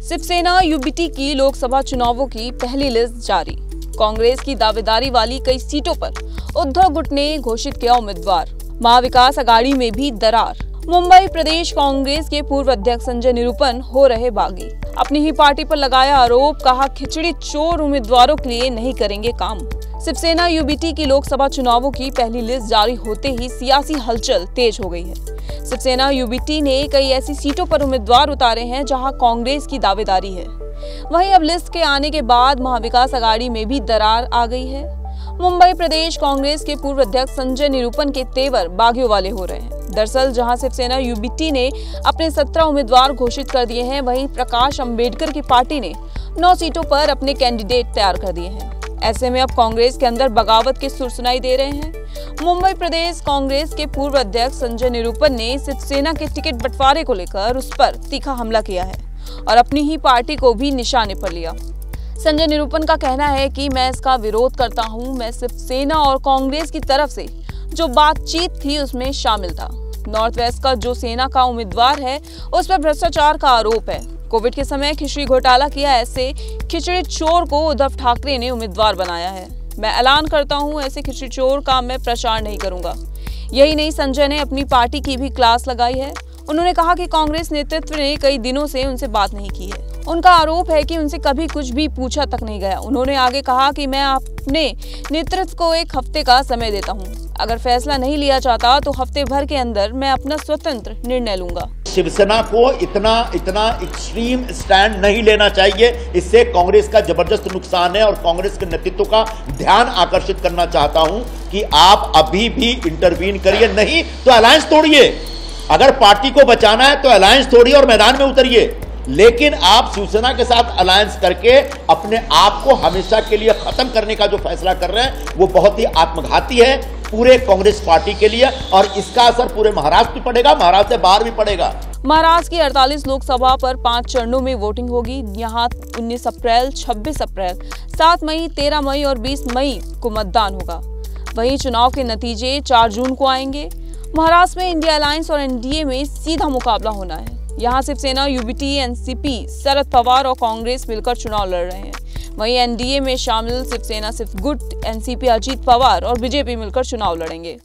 Shiv Sena UBT की लोकसभा चुनावों की पहली लिस्ट जारी। कांग्रेस की दावेदारी वाली कई सीटों पर उद्धव गुट ने घोषित किया उम्मीदवार। महाविकास अघाड़ी में भी दरार। मुंबई प्रदेश कांग्रेस के पूर्व अध्यक्ष संजय निरूपम हो रहे बागी। अपनी ही पार्टी पर लगाया आरोप, कहा खिचड़ी चोर उम्मीदवारों के लिए नहीं करेंगे काम। शिवसेना यूबीटी की लोकसभा चुनावों की पहली लिस्ट जारी होते ही सियासी हलचल तेज हो गई है। शिवसेना यूबीटी ने कई ऐसी सीटों पर उम्मीदवार उतारे हैं जहां कांग्रेस की दावेदारी है। वहीं अब लिस्ट के आने के बाद महाविकास अघाड़ी में भी दरार आ गई है। मुंबई प्रदेश कांग्रेस के पूर्व अध्यक्ष संजय निरूपम के तेवर बागियों वाले हो रहे हैं। दरअसल जहां शिवसेना यूबीटी ने अपने 17 उम्मीदवार घोषित कर दिए हैं, वहीं प्रकाश अंबेडकर की पार्टी ने 9 सीटों पर अपने कैंडिडेट तैयार कर दिए हैं। ऐसे में अब कांग्रेस के अंदर बगावत के सुर सुनाई दे रहे हैं। मुंबई प्रदेश कांग्रेस के पूर्व अध्यक्ष संजय निरूपम ने शिवसेना के टिकट बंटवारे को लेकर उस पर तीखा हमला किया है और अपनी ही पार्टी को भी निशाने पर लिया। संजय निरूपम का कहना है कि मैं इसका विरोध करता हूं। मैं शिवसेना और कांग्रेस की तरफ से जो बातचीत थी उसमें शामिल था। नॉर्थ वेस्ट का जो सेना का उम्मीदवार है उस पर भ्रष्टाचार का आरोप है। कोविड के समय खिचड़ी घोटाला किया, ऐसे खिचड़ी चोर को उद्धव ठाकरे ने उम्मीदवार बनाया है। मैं ऐलान करता हूं, ऐसे खिचड़ी चोर का मैं प्रचार नहीं करूंगा। यही नहीं, संजय ने अपनी पार्टी की भी क्लास लगाई है। उन्होंने कहा कि कांग्रेस नेतृत्व ने कई दिनों से उनसे बात नहीं की है। उनका आरोप है कि उनसे कभी कुछ भी पूछा तक नहीं गया। उन्होंने आगे कहा कि मैं अपने नेतृत्व को 1 हफ्ते का समय देता हूं। अगर फैसला नहीं लिया जाता तो हफ्ते भर के अंदर मैं अपना स्वतंत्र निर्णय लूंगा। शिवसेना को इतना एक्सट्रीम स्टैंड नहीं लेना चाहिए। इससे कांग्रेस का जबरदस्त नुकसान है और कांग्रेस के नेतृत्व का ध्यान आकर्षित करना चाहता हूं कि आप अभी भी इंटरवीन करिए, नहीं तो अलायंस तोड़िए। अगर पार्टी को बचाना है तो अलायंस तोड़िए और मैदान में उतरिए, लेकिन आप शिवसेना के साथ अलायंस करके अपने आप को हमेशा के लिए खत्म करने का जो फैसला कर रहे हैं वो बहुत ही आत्मघाती है पूरे कांग्रेस पार्टी के लिए और इसका असर पूरे महाराष्ट्र में पड़ेगा, महाराष्ट्र से बाहर भी पड़ेगा। महाराष्ट्र की 48 लोकसभा पर 5 चरणों में वोटिंग होगी। यहाँ 19 अप्रैल, 26 अप्रैल, 7 मई, 13 मई और 20 मई को मतदान होगा। वहीं चुनाव के नतीजे 4 जून को आएंगे। महाराष्ट्र में इंडिया अलायंस और एनडीए में सीधा मुकाबला होना है। यहाँ शिवसेना, यूबीटी, एनसीपी, शरद पवार और कांग्रेस मिलकर चुनाव लड़ रहे हैं। वहीं एनडीए में शामिल शिवसेना सिर्फ गुट, एनसीपी अजीत पवार और बीजेपी मिलकर चुनाव लड़ेंगे।